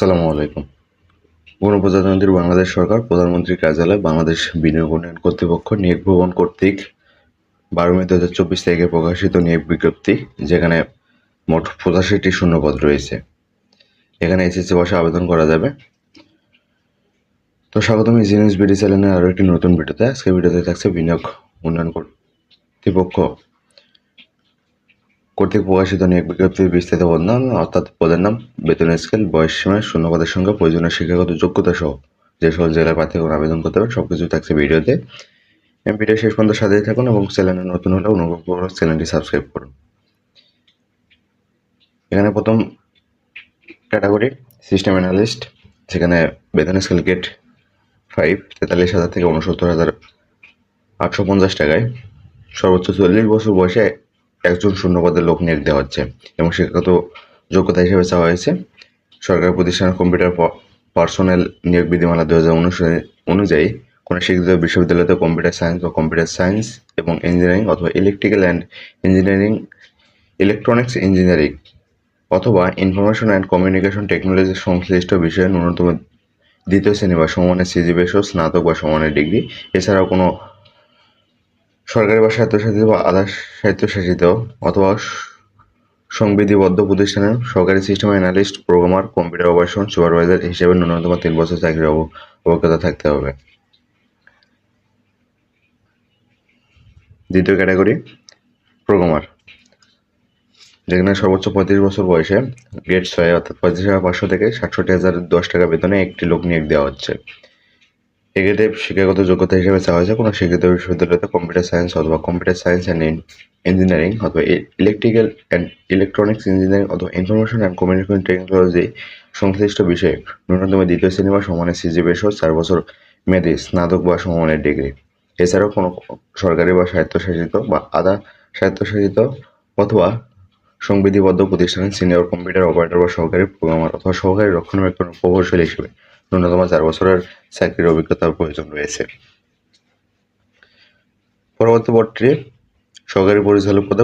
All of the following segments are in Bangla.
আসসালামু আলাইকুম। গণপ্রজাতন্ত্রী বাংলাদেশ সরকার, প্রধানমন্ত্রীর কার্যালয়, বাংলাদেশ বিনিয়োগ উন্নয়ন কর্তৃপক্ষ, নিয়োগ ভবন কর্তৃক 12 মে 2024 তারিখে প্রকাশিত নিয়োগ বিজ্ঞপ্তি, যেখানে মোট 85টি শূন্যপদ রয়েছে। এখানে এসএসসি পাশে আবেদন করা যাবে। তো স্বাগতম ইজি নিউজ বিডি চ্যানেলের আরও একটি নতুন ভিডিওতে। আজকে ভিডিওতে থাকছে বিনিয়োগ উন্নয়ন কর্তৃপক্ষ কর্তৃক প্রকাশিত নিয়োগ বিজ্ঞপ্তির বিস্তারিত বর্ণনা, অর্থাৎ পদের নাম, বেতনের স্কেল, বয়স সীমা, শূন্যপদের সংখ্যা, প্রয়োজনীয় শিক্ষাগত যোগ্যতা সহ যে সকল জেলার প্রার্থীগণ আবেদন করতে পারেন সবকিছু থাকছে ভিডিওতে। ভিডিও শেষ পর্যন্ত সাথেই থাকুন এবং চ্যানেলে নতুন হলে অনুগ্রহ করে চ্যানেলটি সাবস্ক্রাইব করুন। এখানে প্রথম ক্যাটাগরি সিস্টেম অ্যানালিস্ট, সেখানে বেতন স্কেল গেট 5 43,000 থেকে 69,850 টাকায়। সর্বোচ্চ 40 বছর বয়সে একজন শূন্যপদের লোক নিয়োগ দেওয়া হচ্ছে এবং শিক্ষাগত যোগ্যতা হিসেবে চাওয়া হয়েছে সরকারি প্রতিষ্ঠানের কম্পিউটার পার্সোনেল নিয়োগ বিধিমালা 2019 অনুযায়ী কোনো স্বীকৃত বিশ্ববিদ্যালয়তে কম্পিউটার সায়েন্স বা কম্পিউটার সায়েন্স এবং ইঞ্জিনিয়ারিং অথবা electrical and engineering, electronics engineering অথবা ইনফরমেশন অ্যান্ড কমিউনিকেশন টেকনোলজি সংশ্লিষ্ট বিষয়ে ন্যূনতম দ্বিতীয় শ্রেণী বা সমানের সিজিপিএ সহ স্নাতক বা সমানের ডিগ্রি, এছাড়াও কোনো সরকারি বা স্বায়ত্তশাসিত বা আধা স্বায়ত্তশাসিত অথবা সংবিধিবদ্ধ প্রতিষ্ঠানের সহকারী system analyst, programmer, computer operation supervisor হিসেবে ন্যূনতম 3 বছর চাকরির অভিজ্ঞতা থাকতে হবে। দ্বিতীয় ক্যাটাগরি প্রোগ্রামার, যেখানে সর্বোচ্চ 35 বছর বয়সে গ্রেড 6 অর্থাৎ 35,500 থেকে 67,010 টাকা বেতনে একটি লোক নিয়োগ দেওয়া হচ্ছে। এক্ষেত্রে শিক্ষাগত যোগ্যতা হিসেবে চাওয়া হয়েছে কোনো স্বীকৃত বিশ্ববিদ্যালয়তে কম্পিউটার সায়েন্স অথবা কম্পিউটার সায়েন্স অ্যান্ড ইঞ্জিনিয়ারিং অথবা ইলেকট্রিক্যাল অ্যান্ড ইলেকট্রনিক্স ইঞ্জিনিয়ারিং অথবা ইনফরমেশন অ্যান্ড কমিউনিকেশন টেকনোলজি সংশ্লিষ্ট বিষয়ে ন্যূনতম দ্বিতীয় শ্রেণী বা সমানের সিজিপিএ সহ 4 বছর মেয়াদী স্নাতক বা সমমানের ডিগ্রি। এছাড়াও কোনো সরকারি বা স্বায়ত্তশাসিত বা আধা স্বায়ত্তশাসিত অথবা সংবিধিবদ্ধ প্রতিষ্ঠানের সিনিয়র কম্পিউটার অপারেটর বা সহকারী প্রোগ্রামার অথবা সহকারী রক্ষণাবেক্ষণ প্রকৌশলী হিসেবে ন্যূনতম 4 বছরের চাকরির অভিজ্ঞতার প্রয়োজন রয়েছে। পরবর্তী পদটি সহকারী পরিচালক পদে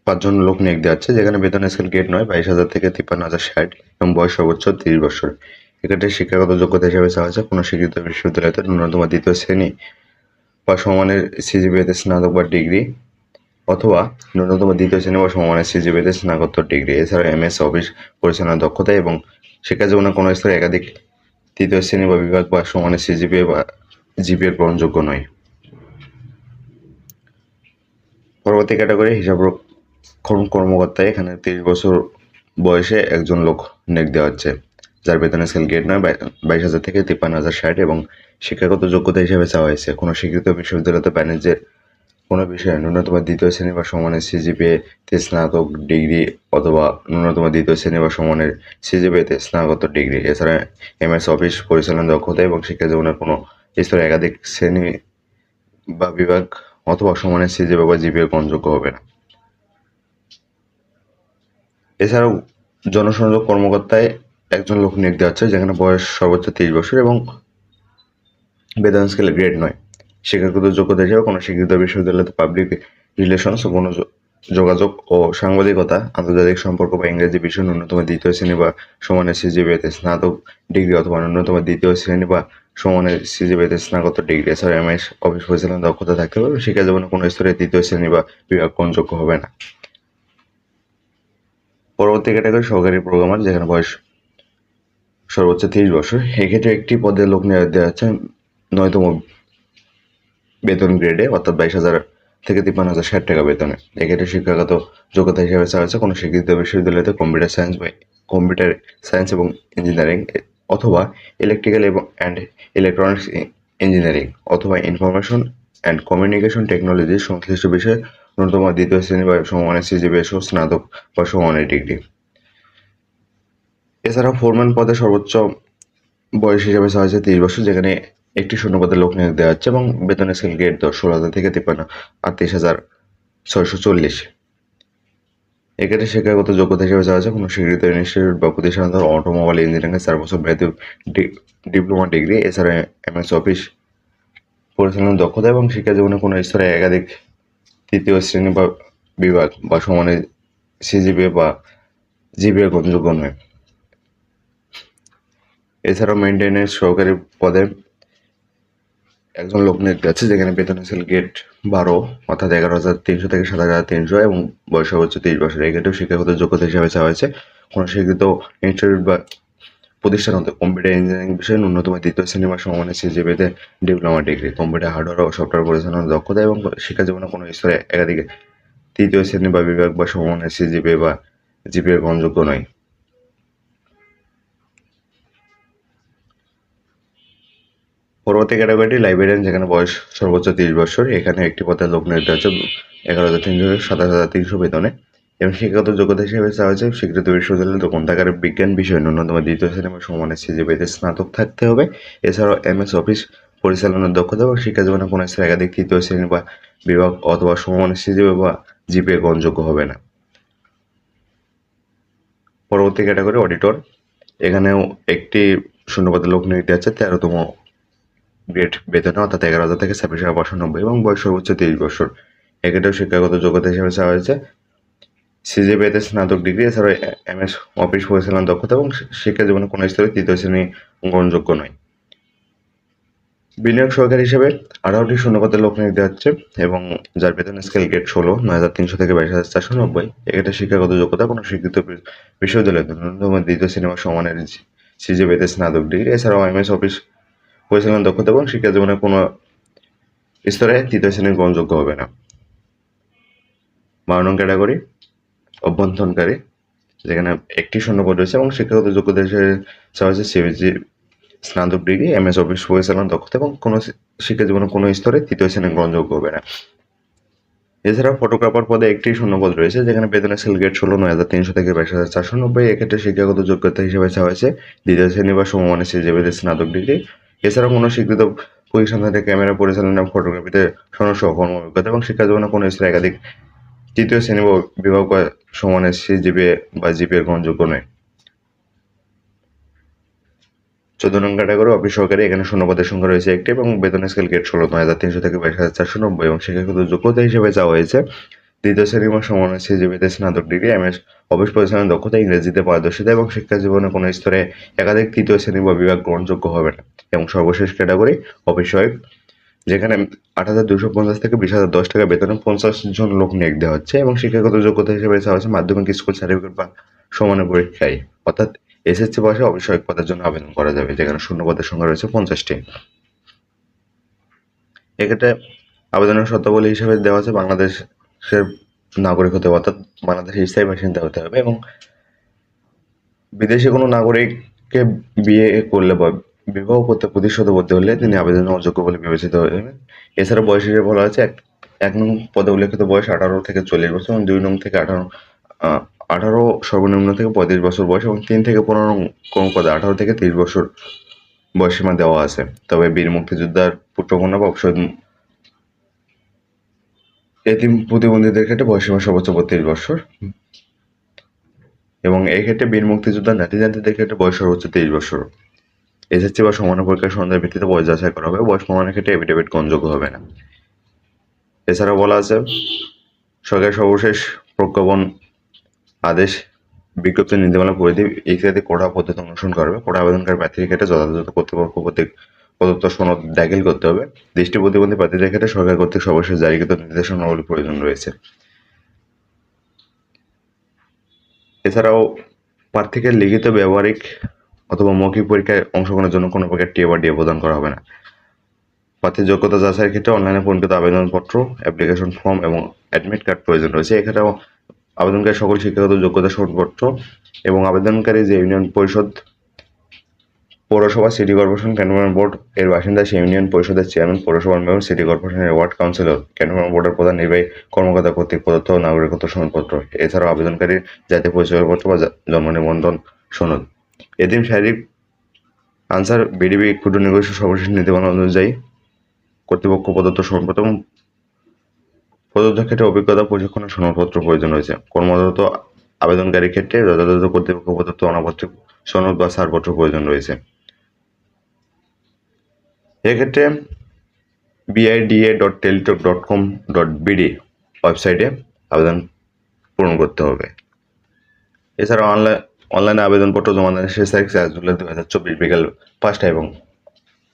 5 জন লোক নিয়োগ দেওয়া হচ্ছে, যেখানে বেতন স্কেল গেট 9 22,000 থেকে 53,060 এবং বয়স সর্বোচ্চ 30 বছর। এক্ষেত্রে শিক্ষাগত যোগ্যতা হিসেবে চাওয়া হয়েছে কোনো স্বীকৃত বিশ্ববিদ্যালয়তে ন্যূনতম দ্বিতীয় শ্রেণী বা সমানের সিজিপিএতে স্নাতক বা ডিগ্রি অথবা ন্যূনতম দ্বিতীয় শ্রেণী বা সমমানের সিজিপিএতে স্নাতকোত্তর ডিগ্রি। এছাড়া এমএস অফিস পরিচালনার দক্ষতা এবং শিক্ষা জীবনে কোনো স্তরে একাধিক তৃতীয় শ্রেণী বা বিভাগ বা সমানের সিজিপিএ বা জিপিএ গ্রহণযোগ্য নয়। পরবর্তী ক্যাটাগরি হিসাবরক্ষণ কর্মকর্তায়, এখানে 30 বছর বয়সে একজন লোক নিয়োগ দেওয়া হচ্ছে, যার বেতন স্কেল গেট 9 22,000 থেকে 53,060 এবং শিক্ষাগত যোগ্যতা হিসেবে চাওয়া হয়েছে কোনো স্বীকৃত বিশ্ববিদ্যালয়তে বাণিজ্যের কোনো বিষয়ে ন্যূনতম দ্বিতীয় শ্রেণী বা সমানের সিজিপিএতে স্নাতক ডিগ্রি অথবা ন্যূনতম দ্বিতীয় শ্রেণী বা সমানের সিজিপিএতে স্নাতকোত্তর ডিগ্রি। এছাড়া এমএস অফিস পরিচালনার দক্ষতা এবং শিক্ষা জীবনের কোনো স্তরে একাধিক শ্রেণী বা বিভাগ অথবা সমানের সিজিপিএ বা জিপিএ গ্রহণযোগ্য হবে না। এছাড়াও জনসংযোগ কর্মকর্তায় একজন লোক নিয়োগ দেওয়া হচ্ছে, যেখানে বয়স সর্বোচ্চ 30 বছর এবং বেতন স্কেল গ্রেড 9। শিক্ষাগত যোগ্যতা হিসেবে কোনো স্বীকৃত বিশ্ববিদ্যালয়তে পাবলিক রিলেশনস ও যোগাযোগ ও সাংবাদিকতা, আন্তর্জাতিক সম্পর্ক বা ইংরেজি বিষয়ে ন্যূনতম দ্বিতীয় শ্রেণী বা সমানের সিজিপিএতে স্নাতক ডিগ্রি অথবা ন্যূনতম দ্বিতীয় শ্রেণী বা সমানের সিজিপিএতে স্নাতকোত্তর ডিগ্রি। এছাড়া এমএস অফিস পরিচালনার দক্ষতা থাকতে হবে। শিক্ষা জীবনে কোনো স্তরে তৃতীয় শ্রেণী বা বিভাগ গ্রহণযোগ্য হবে না। পরবর্তী ক্যাটাগরি সহকারী প্রোগ্রামার, যেখানে বয়স সর্বোচ্চ 30 বছর। এক্ষেত্রে একটি পদে লোক নিয়োগ দেওয়া হচ্ছে 9তম বেতন গ্রেডে অর্থাৎ 22,000 থেকে 53,060 টাকা বেতনে। এক্ষেত্রে শিক্ষাগত যোগ্যতা হিসেবে চাওয়া হচ্ছে কোনো স্বীকৃত বিশ্ববিদ্যালয়তে কম্পিউটার সায়েন্স এবং ইঞ্জিনিয়ারিং অথবা ইলেকট্রিক্যাল অ্যান্ড ইলেকট্রনিক্স ইঞ্জিনিয়ারিং অথবা ইনফরমেশন অ্যান্ড কমিউনিকেশন টেকনোলজি সংশ্লিষ্ট বিষয়ে ন্যূনতম দ্বিতীয় শ্রেণী বা সমমানের সিজিপিএ সহ স্নাতক বা সমমানের ডিগ্রি। এছাড়াও ফোরম্যান পদে সর্বোচ্চ বয়স হিসেবে চাওয়া হয়েছে 30 বছর, যেখানে একটি শূন্যপদে লোক নিয়োগ দেওয়া হচ্ছে এবং বেতন স্কেল গ্রেড 10 16,000 থেকে 38,640। এক্ষেত্রে শিক্ষাগত যোগ্যতা হিসেবে চাওয়া হচ্ছে কোনো স্বীকৃত ইনস্টিটিউট বা প্রতিষ্ঠান অটোমোবাইল ইঞ্জিনিয়ারিং 4 বছর মেয়াদী ডিপ্লোমা ডিগ্রি। এছাড়া এমএস অফিস পরিচালনার দক্ষতা এবং শিক্ষা জীবনে কোনো স্তরে একাধিক তৃতীয় শ্রেণী বা বিভাগ বা সমানের সিজিপিএ বা জিপিএ গ্রহণযোগ্য নয়। এছাড়াও মেইনটেনেন্স সহকারী পদে একজন লোক নিয়োগ দেওয়া হচ্ছে, যেখানে বেতন স্কেল গেট 12 অর্থাৎ 11,300 থেকে 7,300 এবং বয়স সর্বোচ্চ 30 বছর। এই গেটেও শিক্ষাগত যোগ্যতা হিসাবে চাওয়া হয়েছে কোনো স্বীকৃত ইনস্টিটিউট বা প্রতিষ্ঠান হতে কম্পিউটার ইঞ্জিনিয়ারিং বিষয়ে ন্যূনতম দ্বিতীয় শ্রেণী বা সমমানের সিজিপিএতে ডিপ্লোমা ডিগ্রি, কম্পিউটার হার্ডওয়্যার ও সফটওয়্যার পরিচালনার দক্ষতা এবং শিক্ষা জীবনে কোনো স্তরে একাধিক তৃতীয় শ্রেণী বা বিভাগ বা সমমানের সিজিপিএ বা জিপিএ গ্রহণযোগ্য নয়। পরবর্তী ক্যাটাগরিটি লাইব্রেরিয়ান, যেখানে বয়স সর্বোচ্চ 30 বছর। এখানে একটি পদের লোক নিয়োগ দেওয়া হচ্ছে 11,300 থেকে 27,300 বেতনে এবং শিক্ষাগত যোগ্যতা হিসেবে চাওয়া হয়েছে স্বীকৃত বিশ্ববিদ্যালয়ের গ্রন্থাগারের বিজ্ঞান বিষয়ে ন্যূনতম দ্বিতীয় শ্রেণী বা সমমানের সিজিপিএতে স্নাতক থাকতে হবে। এছাড়াও এমএস অফিস পরিচালনার দক্ষতা এবং শিক্ষা জীবনে কোনো স্তরে একাধিক তৃতীয় শ্রেণী বা বিভাগ অথবা সমমানের সিজিপিএ বা জিপিএ গ্রহণযোগ্য হবে না। পরবর্তী ক্যাটাগরি অডিটর, এখানেও একটি শূন্যপদের লোক নিয়োগ দেওয়া হচ্ছে 13তম গ্রেড বেতনে অর্থাৎ 11,000 থেকে 26,590 এবং বয়স সর্বোচ্চ 30 বছর। এক্ষেত্রেও শিক্ষাগত যোগ্যতা হিসেবে চাওয়া হয়েছে সিজিপিএতে স্নাতক ডিগ্রি। এছাড়াও এমএস অফিস পরিচালনার দক্ষতা এবং শিক্ষা জীবনে কোনো স্তরে তৃতীয় শ্রেণী গ্রহণযোগ্য নয়। বিনিয়োগ সহকারী হিসেবে 18টি শূন্যপদের লোক নিয়োগ দেওয়া হচ্ছে এবং যার বেতন স্কেল গেট 16 9,300 থেকে 22,490। এক্ষেত্রে শিক্ষাগত যোগ্যতা কোনো স্বীকৃত বিশ্ববিদ্যালয় ন্যূনতম দ্বিতীয় শ্রেণী বা সমানের সিজিপিএতে স্নাতক ডিগ্রি। এছাড়াও এমএস অফিস পরিচালনার দক্ষতা এবং শিক্ষা জীবনে কোনো স্তরে তৃতীয় শ্রেণী গ্রহণযোগ্য হবে না। 12 নং ক্যাটাগরি অভ্যন্তরণকারী, যেখানে একটি শূন্যপদ রয়েছে এবং শিক্ষাগত যোগ্যতা হিসেবে চাওয়া হয়েছে সিবিজি স্নাতক ডিগ্রি, এমএস অফিস পরিচালনার দক্ষতা এবং কোনো শিক্ষা জীবনে কোনো স্তরে তৃতীয় শ্রেণী গ্রহণযোগ্য হবে না। এছাড়াও ফটোগ্রাফার পদে একটি শূন্যপদ রয়েছে, যেখানে বেতনের স্কেল গেট 16 9,300 থেকে 22,490। এক্ষেত্রে শিক্ষাগত যোগ্যতা হিসেবে চাওয়া হয়েছে দ্বিতীয় শ্রেণী বা সমমানের সিজিপিএতে স্নাতক ডিগ্রি। এছাড়াও কোনো স্বীকৃত প্রতিষ্ঠান থেকে ক্যামেরা পরিচালনা ফটোগ্রাফিতে সনদসহ কর্ম অভিজ্ঞতা এবং শিক্ষা জীবনে কোনো স্তরে একাধিক তৃতীয় শ্রেণী বা বিভাগ বা সমানের সিজিপিএ বা জিপিএ গ্রহণযোগ্য নয়। 14 নং ক্যাটাগরি অফিস সহকারী, এখানে শূন্যপদের সংখ্যা রয়েছে একটি এবং বেতন স্কেল গেট 16 9,300 থেকে 22,490 এবং শিক্ষাগত যোগ্যতা হিসেবে চাওয়া হয়েছে দ্বিতীয় শ্রেণী বা সমমানের সিজিপিএতে স্নাতক ডিগ্রি, এমএস অফিস পরিচালনার দক্ষতা, ইংরেজিতে পারদর্শিতা এবং শিক্ষা জীবনে কোনো স্তরে একাধিক তৃতীয় শ্রেণী বা বিভাগ গ্রহণযোগ্য হবে না। এবং সর্বশেষ ক্যাটাগরি অফিস সহায়ক, যেখানে 8,250 থেকে 20,010 টাকা বেতনে 50 জন লোক নিয়োগ দেওয়া হচ্ছে এবং শিক্ষাগত যোগ্যতা হিসেবে চাওয়া হচ্ছে মাধ্যমিক স্কুল সার্টিফিকেট বা সমানের পরীক্ষায় অর্থাৎ এসএসসি পাশে অফিস সহায়ক পদের জন্য আবেদন করা যাবে, যেখানে শূন্যপদের সংখ্যা রয়েছে 50টি। এক্ষেত্রে আবেদনের শর্তাবলী হিসেবে দেওয়া আছে বাংলাদেশের নাগরিক হতে হবে, অর্থাৎ বাংলাদেশের স্থায়ী বাসিন্দা হতে হবে এবং বিদেশি কোনো নাগরিককে বিয়ে করলে বা বিবাহ করতে প্রতিশ্রুতিবদ্ধ হলে তিনি আবেদনের অযোগ্য বলে বিবেচিত হবেন। এছাড়া বয়স হিসেবে বলা হয়েছে এক নং পদে উল্লেখিত বয়স 18 থেকে 40 বছর এবং 2 নং থেকে 18 সর্বনিম্ন থেকে 35 বছর বয়স এবং 3 থেকে 15 নং কোন পদে 18 থেকে 30 বছর বয়সীমা দেওয়া আছে। তবে বীর মুক্তিযোদ্ধার পুত্রকন্যা বা এতিম প্রতিবন্ধীদের ক্ষেত্রে বয়সীমা সর্বোচ্চ 32 বছর এবং এই ক্ষেত্রে বীর মুক্তিযোদ্ধা নাতি-নাতনিদের ক্ষেত্রে বয়স সর্বোচ্চ 23 বছর। এসএসসি বা সমানের পরীক্ষার সনদের ভিত্তিতে বয়স যাচাই করা হবে। বয়স প্রমাণের ক্ষেত্রে এফিডেভিট গ্রহণযোগ্য হবে না। এছাড়াও বলা আছে সরকারের সর্বশেষ প্রজ্ঞাপন আদেশ বিজ্ঞপ্তি নীতিমালা পরিধি ইত্যাদি কোটা পদ্ধতি অনুসরণ করবে। কোটা আবেদনকারী প্রার্থীর ক্ষেত্রে যথাযথ কর্তৃপক্ষ কর্তৃক প্রদত্ত সনদ দাখিল করতে হবে। দৃষ্টি প্রতিবন্ধী প্রার্থীদের ক্ষেত্রে সরকার কর্তৃক সর্বশেষ জারিকৃত নির্দেশনাবলীর প্রয়োজন রয়েছে। এছাড়াও প্রার্থীকে লিখিত, ব্যবহারিক অথবা মৌখিক পরীক্ষায় অংশগ্রহণের জন্য কোনো প্রকার টিএ বা ডিএ প্রদান করা হবে না। প্রার্থীর যোগ্যতা যাচাইয়ের ক্ষেত্রে অনলাইনে পূরণকৃত আবেদনপত্র, অ্যাপ্লিকেশন ফর্ম এবং অ্যাডমিট কার্ড প্রয়োজন রয়েছে। এক্ষেত্রেও আবেদনকারী সকল শিক্ষাগত যোগ্যতা সনদপত্র এবং আবেদনকারী যে ইউনিয়ন পরিষদ, পৌরসভা, সিটি কর্পোরেশন, ক্যান্টনমেন্ট বোর্ড এর বাসিন্দা, সেই ইউনিয়ন পরিষদের চেয়ারম্যান, পৌরসভার মেয়র, সিটি কর্পোরেশনের ওয়ার্ড কাউন্সিলর, ক্যান্টনমেন্ট বোর্ডের প্রধান নির্বাহী কর্মকর্তা কর্তৃক প্রদত্ত নাগরিকত্ব সনদপত্র। এছাড়াও আবেদনকারীর জাতীয় পরিচয়পত্র বা জন্ম নিবন্ধন সনদ। এতিম শারীরিক আনসার বিডিবি ক্ষুদ্র নিগোষ্ঠীর সর্বশেষ নীতিমালা অনুযায়ী কর্তৃপক্ষ প্রদত্ত সনদপত্র এবং প্রদত্ত ক্ষেত্রে অভিজ্ঞতা প্রশিক্ষণের সনদপত্র প্রয়োজন রয়েছে। কর্মরত আবেদনকারীর ক্ষেত্রে যথাযথ কর্তৃপক্ষ প্রদত্ত অনাবশ্যক সনদ বা ছাড়পত্র প্রয়োজন রয়েছে। এক্ষেত্রে bida.teletalk.com.bd ওয়েবসাইটে আবেদন পূরণ করতে হবে। এছাড়াও অনলাইনে আবেদনপত্র জমা দেওয়ার শেষ তারিখ 4 জুলাই 2024 বিকাল 5টা এবং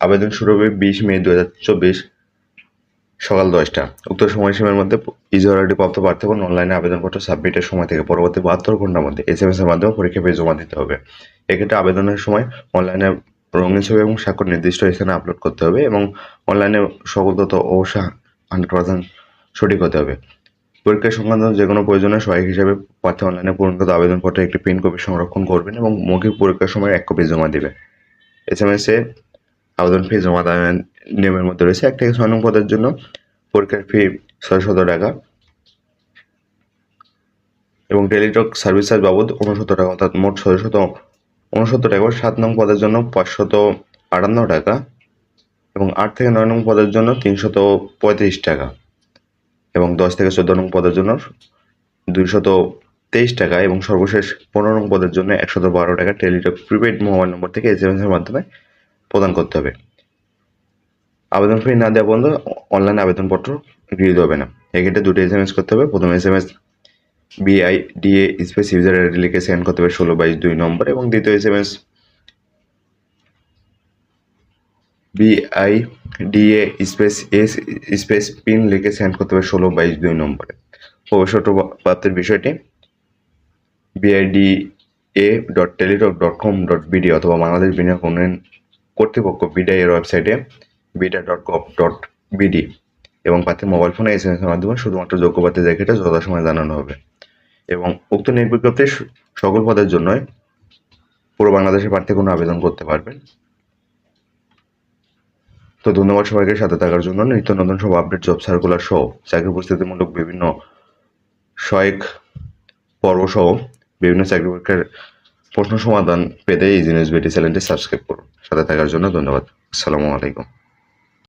আবেদন শুরু হবে 20 মে 2024 সকাল 10টা। উক্ত সময়সীমার মধ্যে ইজারাটি প্রাপ্ত প্রার্থীগণ অনলাইনে আবেদনপত্র সাবমিটের সময় থেকে পরবর্তী 72 ঘন্টার মধ্যে SMS এর মাধ্যমে পরীক্ষা ফি জমা দিতে হবে। এক্ষেত্রে আবেদনের সময় অনলাইনে রঙিন ছবি এবং স্বাক্ষর নির্দিষ্ট স্থানে আপলোড করতে হবে এবং অনলাইনে সকল তথ্য অবশ্যই 100% সঠিক হতে হবে। পরীক্ষা সংক্রান্ত যে কোনো প্রয়োজনীয় সহায়ক হিসেবে প্রার্থী অনলাইনে পূরণকৃত আবেদনপত্রে একটি প্রিন্ট কপি সংরক্ষণ করবেন এবং মৌখিক পরীক্ষার সময় 1 কপি জমা দেবে। SMS এ আবেদন ফি জমা দেওয়ার নিয়মের মধ্যে রয়েছে 1 থেকে 6 নং পদের জন্য পরীক্ষার ফি 600 টাকা এবং টেলিটক সার্ভিস চার্জ বাবদ 69 টাকা, অর্থাৎ মোট 669 টাকা। 7 নং পদের জন্য 558 টাকা এবং 8 থেকে 9 নং পদের জন্য 335 টাকা এবং 10 থেকে 14 নং পদের জন্য 223 টাকা এবং সর্বশেষ 15 নং পদের জন্য 112 টাকা টেলিটক প্রিপেড মোবাইল নম্বর থেকে SMS এর মাধ্যমে প্রদান করতে হবে। আবেদন ফি না দেওয়া পর্যন্ত অনলাইন আবেদনপত্র গৃহীত হবে না। এক্ষেত্রে দুটো SMS করতে হবে। প্রথম SMS BIDA space user ID লিখে সেন্ড করতে হবে 1622 নম্বর এবং দ্বিতীয় SMS BIDA space S space pin লিখে সেন্ড করতে হবে 1622 নম্বরে। প্রবেশপত্র প্রাপ্তির বিষয়টি bida.teletalk.com.bd অথবা বাংলাদেশ বিনিয়োগ উন্নয়ন কর্তৃপক্ষ বিডা এর ওয়েবসাইটে bida.gov.bd এবং প্রার্থীর মোবাইল ফোনে SMS এর মাধ্যমে শুধুমাত্র যোগ্য প্রার্থীদের ক্ষেত্রে যথাসময়ে জানানো হবে এবং উক্ত নিয়োগ বিজ্ঞপ্তির সকল পদের জন্যই পুরো বাংলাদেশের প্রার্থীগণ আবেদন করতে পারবেন। তো ধন্যবাদ সবাইকে সাথে থাকার জন্য। নিত্য নতুন সব আপডেট, জব সার্কুলার সহ চাকরি প্রস্তুতিমূলক বিভিন্ন সহায়ক পর্ব সহ বিভিন্ন চাকরি পরীক্ষার প্রশ্ন সমাধান পেতে ইজি নিউজ বিডি চ্যানেলটি সাবস্ক্রাইব করুন। সাথে থাকার জন্য ধন্যবাদ। আসসালামু আলাইকুম।